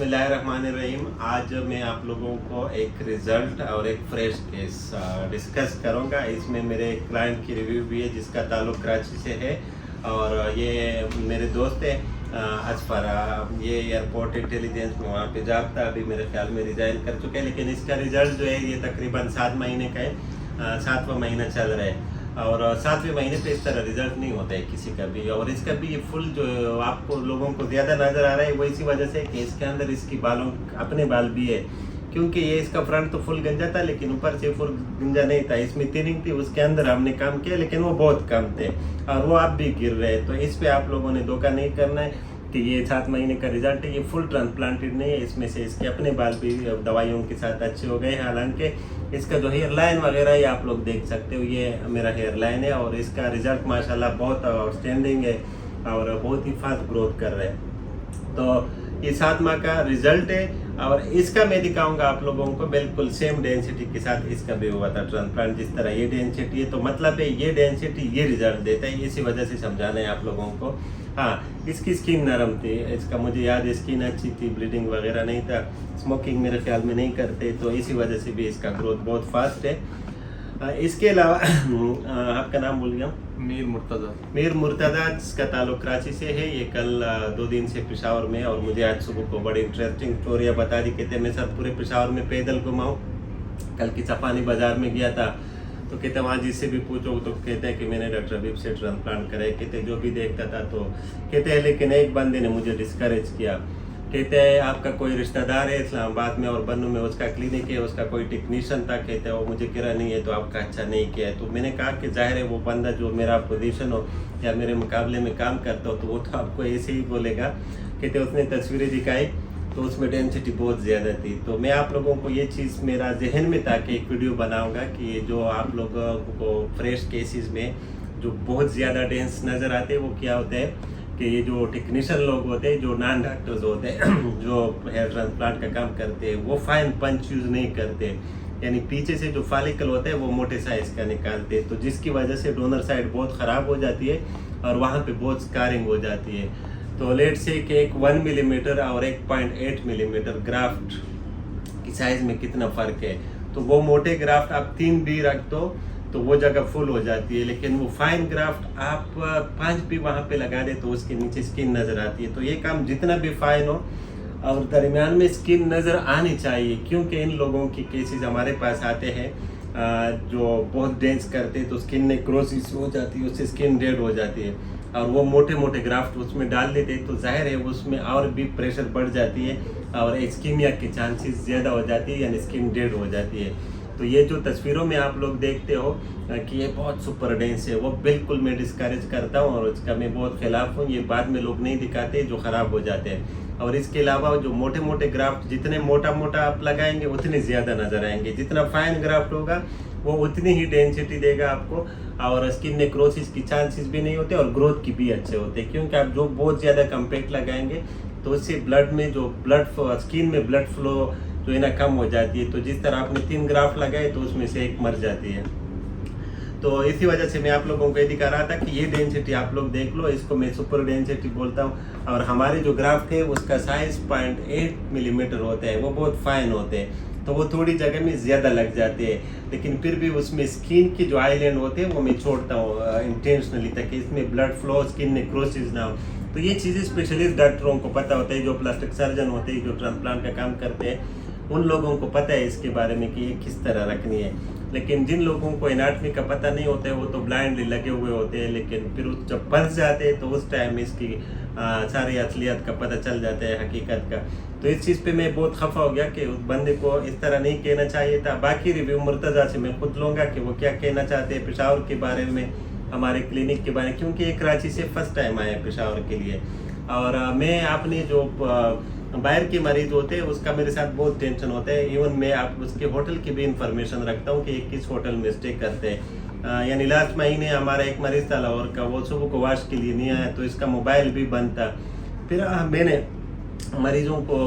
बिस्मिल्लाहिर्रहमानिर्रहीम। आज मैं आप लोगों को एक रिज़ल्ट और एक फ्रेश केस डिस्कस करूंगा। इसमें मेरे क्लाइंट की रिव्यू भी है जिसका ताल्लुक़ कराची से है और ये मेरे दोस्त है असफर। ये एयरपोर्ट इंटेलिजेंस में वहाँ पे जॉब था, अभी मेरे ख्याल में रिज़ाइन कर चुके हैं, लेकिन इसका रिज़ल्ट जो है ये तकरीबन 7 महीने का है, 7वां महीना चल रहा है और 7वें महीने पे इस तरह रिजल्ट नहीं होता है किसी का भी। और इसका भी ये फुल जो आपको लोगों को ज़्यादा नज़र आ रहा है वो इसी वजह से कि इसके अंदर इसकी बालों अपने बाल भी है, क्योंकि ये इसका फ्रंट तो फुल गंजा था लेकिन ऊपर से फुल गंजा नहीं था। इसमें थिनिंग थी, उसके अंदर हमने काम किया लेकिन वो बहुत कम थे और वो आप भी गिर रहे हैं। तो इस पर आप लोगों ने धोखा नहीं करना है कि ये 7 महीने का रिजल्ट है, ये फुल ट्रांसप्लांटेड नहीं है। इसमें से इसके अपने बाल भी दवाइयों के साथ अच्छे हो गए। हालांकि इसका जो हेयर लाइन वगैरह ये आप लोग देख सकते हो, ये मेरा हेयर लाइन है और इसका रिजल्ट माशाल्लाह बहुत आउटस्टैंडिंग है और बहुत ही फास्ट ग्रोथ कर रहे हैं। तो ये 7 माह का रिजल्ट है और इसका मैं दिखाऊंगा आप लोगों को बिल्कुल सेम डेंसिटी के साथ इसका भी हुआ था ट्रांसप्लांट। जिस तरह ये डेंसिटी है तो मतलब है ये डेंसिटी ये रिजल्ट देता है, इसी वजह से समझाना है आप लोगों को। हाँ, इसकी स्किन नरम थी, इसका मुझे याद है, स्किन अच्छी थी, ब्लीडिंग वगैरह नहीं था, स्मोकिंग मेरे ख्याल में नहीं करते, तो इसी वजह से भी इसका ग्रोथ बहुत फास्ट है। इसके अलावा आपका नाम भूल गया। मीर मुर्तज़ा जिसका ताल्लुक़ कराची से है। ये कल 2 दिन से पेशावर में और मुझे आज सुबह को बड़ी इंटरेस्टिंग स्टोरियाँ बता दी। कहते मैं सर पूरे पेशावर में पैदल घुमाऊँ। कल की चपानी बाज़ार में गया था तो कहते वहाँ जिससे भी पूछो तो कहते हैं कि मैंने डॉक्टर हबीब से ट्रांसप्लांट कराए। कहते जो भी देखता था तो कहते हैं, लेकिन एक बंदे ने मुझे डिस्करेज किया। कहते हैं आपका कोई रिश्तेदार है इस्लामाबाद में और बन्नू में उसका क्लिनिक है, उसका कोई टेक्नीशियन था, कहते हैं वो मुझे गिरा नहीं है तो आपका अच्छा नहीं किया है। तो मैंने कहा कि जाहिर है वो बंदा जो मेरा पोजीशन हो या मेरे मुकाबले में काम करता हो तो वो तो आपको ऐसे ही बोलेगा। कहते उसने तस्वीरें दिखाई तो उसमें डेंसिटी बहुत ज़्यादा थी। तो मैं आप लोगों को ये चीज़ मेरा जहन में था कि एक वीडियो बनाऊंगा कि ये जो आप लोगों को फ्रेश केसेस में जो बहुत ज़्यादा डेंस नज़र आते हैं वो क्या होते हैं कि ये जो टेक्नीशियन लोग होते हैं, जो नॉन डॉक्टर्स होते हैं जो हेयर ट्रांसप्लांट का काम करते हैं, वो फाइन पंच यूज़ नहीं करते, यानी पीछे से जो फॉलिकल होता है वो मोटे साइज़ का निकालते हैं, तो जिसकी वजह से डोनर साइड बहुत ख़राब हो जाती है और वहाँ पे बहुत स्कारिंग हो जाती है। तो लेट से कि एक 1 मिलीमीटर और 1.8 मिलीमीटर ग्राफ्ट की साइज़ में कितना फ़र्क है। तो वो मोटे ग्राफ्ट आप 3 भी रख दो तो वो जगह फुल हो जाती है, लेकिन वो फाइन ग्राफ्ट आप 5 भी वहाँ पे लगा दे तो उसके नीचे स्किन नज़र आती है। तो ये काम जितना भी फाइन हो और दरमियान में स्किन नज़र आनी चाहिए, क्योंकि इन लोगों की केसेस हमारे पास आते हैं जो बहुत डेंस करते हैं तो स्किन नेक्रोसिस हो जाती है, उससे स्किन डेड हो जाती है और वो मोटे मोटे ग्राफ्ट उसमें डाल देते हैं तो जाहिर है उसमें और भी प्रेशर बढ़ जाती है और इस्कीमिया के चांसेस ज़्यादा हो जाती है, यानी स्किन डेड हो जाती है। तो ये जो तस्वीरों में आप लोग देखते हो कि ये बहुत सुपर डेंस है, वो बिल्कुल मैं डिस्करेज करता हूँ और उसका मैं बहुत खिलाफ हूँ। ये बाद में लोग नहीं दिखाते जो ख़राब हो जाते हैं। और इसके अलावा जो मोटे मोटे ग्राफ्ट जितने मोटा मोटा आप लगाएंगे उतने ज़्यादा नज़र आएंगे, जितना फाइन ग्राफ्ट होगा वो उतनी ही डेंसिटी देगा आपको और स्किन नेक्रोसिस की चांसेस भी नहीं होते और ग्रोथ की भी अच्छे होते हैं, क्योंकि आप जो बहुत ज़्यादा कम्पैक्ट लगाएंगे तो उससे ब्लड में जो स्किन में ब्लड फ्लो जो है ना कम हो जाती है। तो जिस तरह आपने 3 ग्राफ्ट लगाए तो उसमें से एक मर जाती है। तो इसी वजह से मैं आप लोगों को ये दिखा रहा था कि ये डेंसिटी आप लोग देख लो, इसको मैं सुपर डेंसिटी बोलता हूँ। और हमारे जो ग्राफ्ट है उसका साइज 0.8 मिलीमीटर होता है, वो बहुत फाइन होते हैं तो वो थोड़ी जगह में ज़्यादा लग जाते हैं, लेकिन फिर भी उसमें स्किन की जो आइलैंड होते हैं वो मैं छोड़ता हूँ इंटेंशनली ताकि इसमें ब्लड फ्लो स्किन नेक्रोसिस ना हो। तो ये चीज़ें स्पेशलिस्ट डॉक्टरों को पता होता है, जो प्लास्टिक सर्जन होते हैं, जो ट्रांसप्लांट का काम करते हैं, उन लोगों को पता है इसके बारे में कि ये किस तरह रखनी है। लेकिन जिन लोगों को एनाटमी का पता नहीं होता है वो तो ब्लाइंडली लगे हुए होते हैं, लेकिन फिर जब फंस जाते हैं तो उस टाइम इसकी सारी असलियत का पता चल जाता है, हकीकत का। तो इस चीज़ पे मैं बहुत खफा हो गया कि उस बंदे को इस तरह नहीं कहना चाहिए था। बाकी रिव्यू मुर्तज़ा से मैं खुद लूँगा कि वो क्या कहना चाहते हैं पेशावर के बारे में, हमारे क्लिनिक के बारे में, क्योंकि ये कराची से फर्स्ट टाइम आए पेशावर के लिए। और मैं अपने जो बाहर के मरीज होते हैं उसका मेरे साथ बहुत टेंशन होता है। इवन मैं आप उसके होटल की भी इंफॉर्मेशन रखता हूँ कि किस होटल में स्टे करते हैं। यानी लास्ट महीने हमारा एक मरीज था लाहौर का, वो सुबह को वाश के लिए नहीं आया तो इसका मोबाइल भी बंद था। फिर मैंने मरीजों को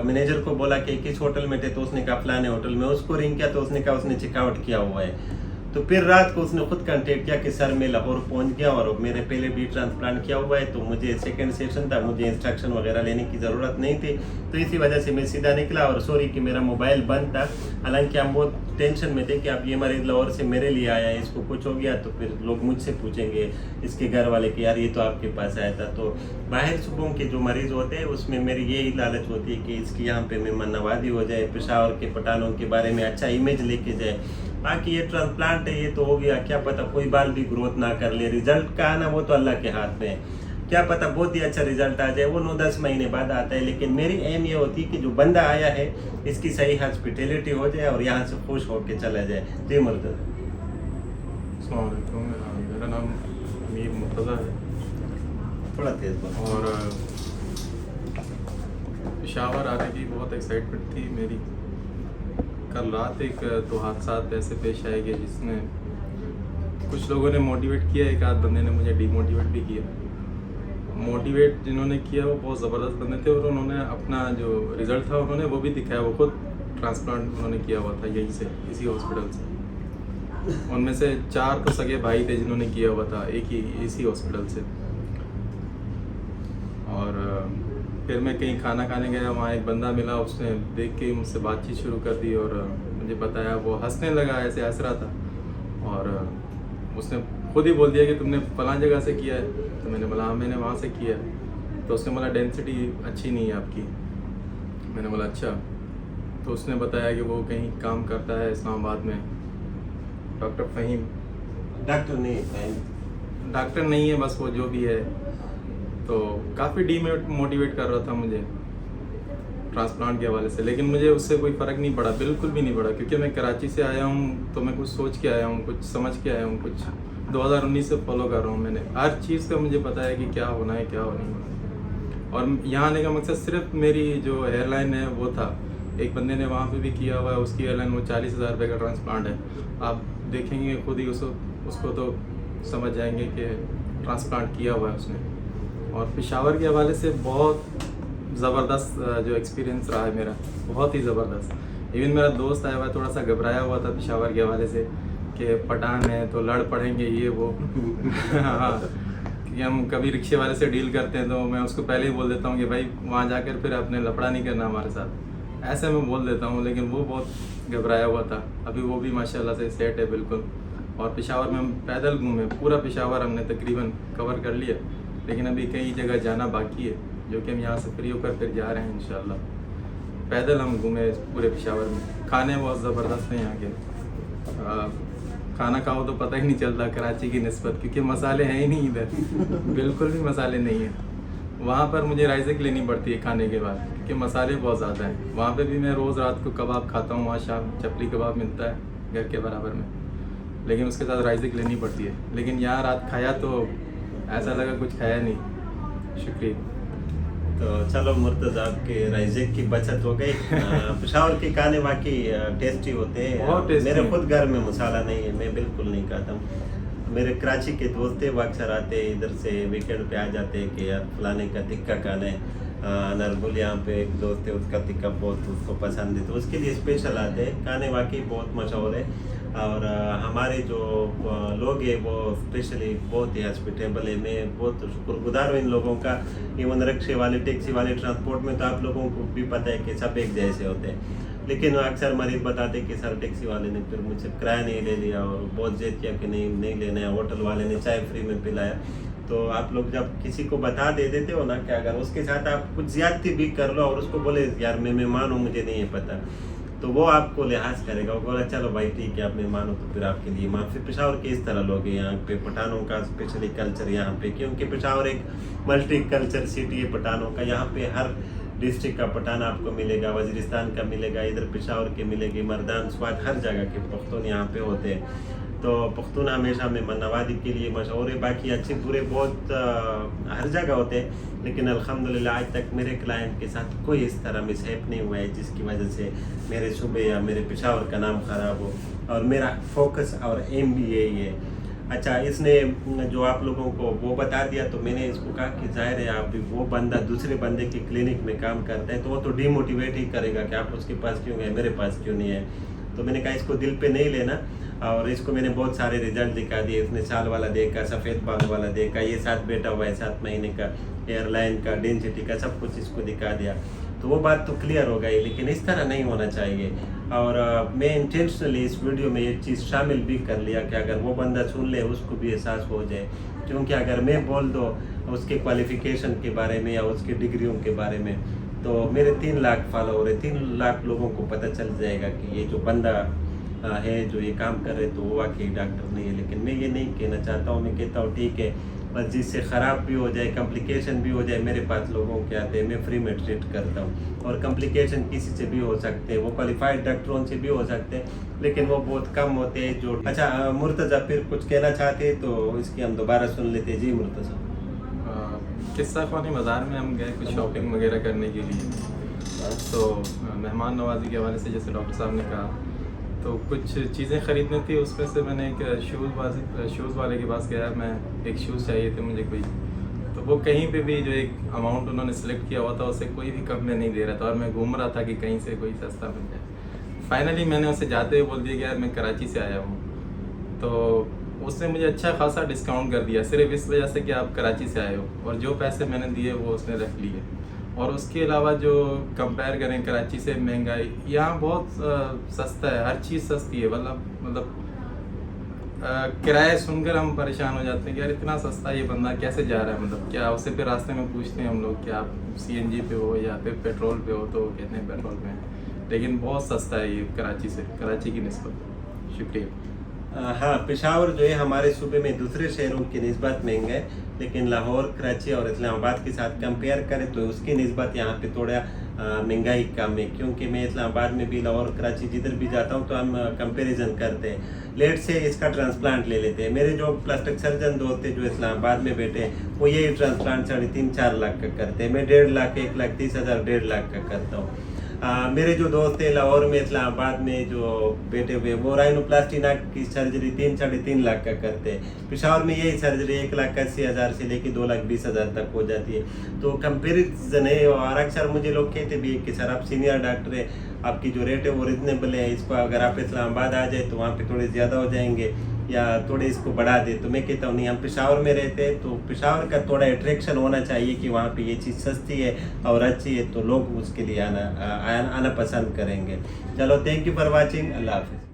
मैनेजर को बोला कि किस होटल में थे तो उसने कहा फलाने होटल में, उसको रिंग किया तो उसने कहा उसने चेकआउट किया हुआ है। तो फिर रात को उसने खुद कांटेक्ट किया कि सर मैं लाहौर पहुंच गया और मेरे पहले भी ट्रांसप्लांट किया हुआ है, तो मुझे सेकंड सेशन था, मुझे इंस्ट्रक्शन वगैरह लेने की ज़रूरत नहीं थी, तो इसी वजह से मैं सीधा निकला। और सॉरी कि मेरा मोबाइल बंद था, हालांकि हम बहुत टेंशन में थे कि अब ये मरीज़ लाहौर से मेरे लिए आया है, इसको कुछ हो गया तो फिर लोग मुझसे पूछेंगे इसके घर वाले कि यार ये तो आपके पास आया था। तो बाहर सूबों के जो मरीज़ होते हैं उसमें मेरी यही लालच होती है कि इसकी यहाँ पे मेहमान नवाजी हो जाए, पेशावर के पठानों के बारे में अच्छा इमेज लेके जाए। बाकी ये ट्रांसप्लांट है, ये तो हो गया, क्या पता कोई बाल भी ग्रोथ ना कर ले, रिजल्ट का आना वो तो अल्लाह के हाथ में है, क्या पता बहुत ही अच्छा रिजल्ट आ जाए, वो 9-10 महीने बाद आता है। लेकिन मेरी एम ये होती है कि जो बंदा आया है इसकी सही हॉस्पिटैलिटी हो जाए और यहाँ से खुश होकर चला जाए। जी मुर्तज़ा। अस्सलाम वालेकुम, मेरा नाम अमीर मुर्तज़ा है थोड़ा तेज बोलो। और पेशावर आने की बहुत एक्साइटमेंट थी मेरी। कल रात एक दो हादसा ऐसे पेश आए कि जिसमें कुछ लोगों ने मोटिवेट किया, एक आध बंदे ने मुझे डीमोटिवेट भी किया। मोटिवेट जिन्होंने किया वो बहुत ज़बरदस्त बंदे थे और उन्होंने अपना जो रिज़ल्ट था उन्होंने वो भी दिखाया। वो खुद ट्रांसप्लांट उन्होंने किया हुआ था यहीं से, इसी हॉस्पिटल से। उनमें से 4 तो सगे भाई थे जिन्होंने किया हुआ था एक ही इसी हॉस्पिटल से। और फिर मैं कहीं खाना खाने गया, वहाँ एक बंदा मिला, उसने देख के मुझसे बातचीत शुरू कर दी और मुझे बताया, वो हंसने लगा, ऐसे हंस रहा था और उसने खुद ही बोल दिया कि तुमने फलां जगह से किया है। तो मैंने बोला हाँ मैंने वहाँ से किया है। तो उसने बोला डेंसिटी अच्छी नहीं है आपकी। मैंने बोला अच्छा। तो उसने बताया कि वो कहीं काम करता है इस्लामाबाद में, डॉक्टर फ़हीम। डॉक्टर नहीं है, बस वो जो भी है। तो काफ़ी डीमोटिवेट कर रहा था मुझे ट्रांसप्लांट के हवाले से, लेकिन मुझे उससे कोई फ़र्क नहीं पड़ा, बिल्कुल भी नहीं पड़ा, क्योंकि मैं कराची से आया हूँ तो मैं कुछ सोच के आया हूँ, कुछ समझ के आया हूँ, कुछ 2019 से फॉलो कर रहा हूँ। मैंने हर चीज़ का मुझे पता है कि क्या होना है क्या नहीं होना है। और यहाँ आने का मकसद सिर्फ मेरी जो हेयरलाइन है वो था। एक बंदे ने वहाँ पे भी किया हुआ है, उसकी हेयरलाइन वो 40,000 रुपये का ट्रांसप्लांट है। आप देखेंगे खुद ही उसको तो समझ जाएंगे कि ट्रांसप्लांट किया हुआ है उसने। और पेशावर के हवाले से बहुत ज़बरदस्त जो एक्सपीरियंस रहा है मेरा, बहुत ही ज़बरदस्त। इवन मेरा दोस्त आया हुआ थोड़ा सा घबराया हुआ था पेशावर के हवाले से कि पठान है तो लड़ पड़ेंगे ये वो। हाँ, कि हम कभी रिक्शे वाले से डील करते हैं तो मैं उसको पहले ही बोल देता हूँ कि भाई वहाँ जाकर फिर आपने लफड़ा नहीं करना हमारे साथ, ऐसे मैं बोल देता हूँ। लेकिन वो बहुत घबराया हुआ था। अभी वो भी माशाल्लाह से सेट है बिल्कुल। और पेशावर में हम पैदल घूमे, पूरा पेशावर हमने तकरीबन कवर कर लिया, लेकिन अभी कई जगह जाना बाकी है जो कि हम यहाँ से फ्री होकर फिर जा रहे हैं इंशाल्लाह। पैदल हम घूमे पूरे पेशावर में। खाने बहुत ज़बरदस्त हैं यहाँ के। खाना खाओ तो पता ही नहीं चलता कराची की निस्बत, क्योंकि मसाले हैं ही नहीं इधर, बिल्कुल भी मसाले नहीं है। वहाँ पर मुझे राइज़क लेनी पड़ती है खाने के बाद, क्योंकि मसाले बहुत ज़्यादा हैं। वहाँ पे भी मैं रोज़ रात को कबाब खाता हूँ, वहाँ शाम चपली कबाब मिलता है घर के बराबर में, लेकिन उसके साथ राइज़क लेनी पड़ती है। लेकिन यहाँ रात खाया तो ऐसा लगा कुछ खाया नहीं। शुक्रिया। तो चलो मुर्तज़ा, आपके राइज़क की बचत हो गई। पेशावर के खाने वाकई टेस्टी होते हैं। मेरे खुद घर में मसाला नहीं है, मैं बिल्कुल नहीं खाता हूँ। मेरे कराची के दोस्त थे, वो अक्सर आते हैं इधर से, वीकेंड पे आ जाते हैं कि यार फलाने का टिक्का खाना है। नरगुल यहाँ पे एक दोस्त है, उसका टिक्का बहुत उसको पसंद है, तो उसके लिए स्पेशल आते हैं। खाने वाकई बहुत मशहूर है। और हमारे जो लोग हैं वो स्पेशली बहुत ही हॉस्पिटेबल है। मैं बहुत शुक्रगुजार हूँ इन लोगों का। इवन रिक्शे वाले, टैक्सी वाले, ट्रांसपोर्ट में तो आप लोगों को भी पता है कि सब एक जैसे होते हैं, लेकिन अक्सर मरीज बताते कि सर टैक्सी वाले ने फिर मुझसे किराया नहीं ले लिया और बहुत जेद किया कि नहीं लेना है, होटल वाले ने चाय फ्री में पिलाया। तो आप लोग जब किसी को बता दे देते हो ना कि अगर उसके साथ आप कुछ ज्यादती भी कर लो और उसको बोले यार मैं मेहमान हूँ मुझे नहीं है पता, तो वो आपको लिहाज करेगा, वो बोला चलो भाई ठीक है आप मेहमान हो तो फिर आपके लिए माफ़ी। पेशावर के इस तरह लोग हैं यहाँ पे, पठानों का स्पेशली कल्चर यहाँ पे, क्योंकि पेशावर एक मल्टी कल्चर सिटी है पठानों का। यहाँ पे हर डिस्ट्रिक्ट का पठान आपको मिलेगा, वजीरिस्तान का मिलेगा, इधर पेशावर के मिलेगी, मर्दान स्वाद, हर जगह के पख्तून यहाँ पे होते हैं। तो पख्तून हमेशा मेहमान नवाजी के लिए मशहूर है। बाकी अच्छे बुरे बहुत हर जगह होते हैं, लेकिन अल्हम्दुलिल्लाह आज तक मेरे क्लाइंट के साथ कोई इस तरह मिसहैप नहीं हुआ है जिसकी वजह से मेरे सूबे या मेरे पेशावर का नाम ख़राब हो। और मेरा फोकस और एम भी यही है। अच्छा, इसने जो आप लोगों को वो बता दिया तो मैंने इसको कहा कि जाहिर है आप वो बंदा दूसरे बंदे की क्लिनिक में काम करता है तो वो तो डीमोटिवेट ही करेगा कि आप उसके पास क्यों गए, मेरे पास क्यों नहीं है। तो मैंने कहा इसको दिल पे नहीं लेना। और इसको मैंने बहुत सारे रिजल्ट दिखा दिए। इसने साल वाला देखा, सफ़ेद बालों वाला देखा, ये साथ बैठा हुआ है 7 महीने का, एयरलाइन का, डेंसिटी का, सब कुछ इसको दिखा दिया। तो वो बात तो क्लियर हो गई, लेकिन इस तरह नहीं होना चाहिए। और मैं इंटेंशनली इस वीडियो में ये चीज़ शामिल भी कर लिया कि अगर वो बंदा सुन ले उसको भी एहसास हो जाए, क्योंकि अगर मैं बोल दूँ उसके क्वालिफ़िकेशन के बारे में या उसकी डिग्रियों के बारे में, तो मेरे 3 लाख फॉलोवर है, 3 लाख लोगों को पता चल जाएगा कि ये जो बंदा है जो ये काम कर रहे, तो वो वाकई डॉक्टर नहीं है। लेकिन मैं ये नहीं कहना चाहता हूँ। मैं कहता हूँ ठीक है, बस जिससे ख़राब भी हो जाए, कॉम्प्लिकेशन भी हो जाए, मेरे पास लोगों के आते हैं, मैं फ्री में ट्रीट करता हूँ। और कॉम्प्लिकेशन किसी से भी हो सकते हैं, वो क्वालिफाइड डॉक्टरों से भी हो सकते हैं, लेकिन वो बहुत कम होते हैं जो। अच्छा मुर्तज़ा फिर कुछ कहना चाहते हैं तो इसकी हम दोबारा सुन लेते हैं। जी मुर्तज़ा। किस्सा ख़ानी बाज़ार में हम गए कुछ शॉपिंग वगैरह करने के लिए, तो मेहमान नवाजी के हवाले से जैसे डॉक्टर साहब ने कहा, तो कुछ चीज़ें ख़रीदनी थी। उसमें से मैंने एक शूज़ वाले के पास गया, मैं एक शूज़ चाहिए थे मुझे कोई, तो वो कहीं पे भी जो एक अमाउंट उन्होंने सेलेक्ट किया हुआ था उससे कोई भी कम में नहीं दे रहा था, और मैं घूम रहा था कि कहीं से कोई सस्ता मिल जाए। फाइनली मैंने उसे जाते हुए बोल दिया कि यार मैं कराची से आया हूँ, तो उसने मुझे अच्छा खासा डिस्काउंट कर दिया, सिर्फ इस वजह से कि आप कराची से आए हो, और जो पैसे मैंने दिए वो उसने रख लिए। और उसके अलावा जो कंपेयर करें कराची से, महंगाई यहाँ बहुत सस्ता है, हर चीज़ सस्ती है। मतलब किराया सुनकर हम परेशान हो जाते हैं कि यार इतना सस्ता ये बंदा कैसे जा रहा है, मतलब क्या। उससे फिर रास्ते में पूछते हैं हम लोग कि आप CNG पे हो या फिर पेट्रोल पे हो, तो कहते हैं पेट्रोल पे हैं, लेकिन बहुत सस्ता है ये कराची से, कराची की निस्बत। शुक्रिया। हाँ, पेशावर जो है हमारे सूबे में दूसरे शहरों की निस्बत महंगा है, लेकिन लाहौर, कराची और इस्लामाबाद के साथ कंपेयर करें तो उसकी निस्बत यहाँ पे थोड़ा महंगाई कम है। क्योंकि मैं इस्लामाबाद में भी, लाहौर, कराची जिधर भी जाता हूँ तो हम कंपैरिजन करते हैं। लेट से इसका ट्रांसप्लांट ले लेते हैं। मेरे जो प्लास्टिक सर्जन दोस्त थे जो इस्लामाबाद में बैठे हैं, वो यही ट्रांसप्लांट 3.5-4 लाख का करते हैं। मैं 1.5 लाख, 1,30,000, 1.5 लाख का करता हूँ। मेरे जो दोस्त थे लाहौर में, इस्लामाबाद में जो बैठे हुए, वो राइनोप्लास्टी नाक की सर्जरी 3-3.5 लाख का करते हैं। पेशावर में यही सर्जरी 1,80,000 से लेकर 2,20,000 तक हो जाती है। तो कंपेरिजन है। और अक्सर मुझे लोग कहते भी कि सर आप सीनियर डॉक्टर है, आपकी जो रेट है वो रिजनेबल है, इसको अगर आप इस्लामाबाद आ जाए तो वहाँ पे थोड़े ज़्यादा हो जाएंगे या थोड़े इसको बढ़ा दे। तो मैं कहता हूँ नहीं, हम पेशावर में रहते हैं तो पेशावर का थोड़ा अट्रैक्शन होना चाहिए कि वहाँ पे ये चीज़ सस्ती है और अच्छी है, तो लोग उसके लिए आना पसंद करेंगे। चलो, थैंक यू फॉर वाचिंग। अल्लाह हाफिज़।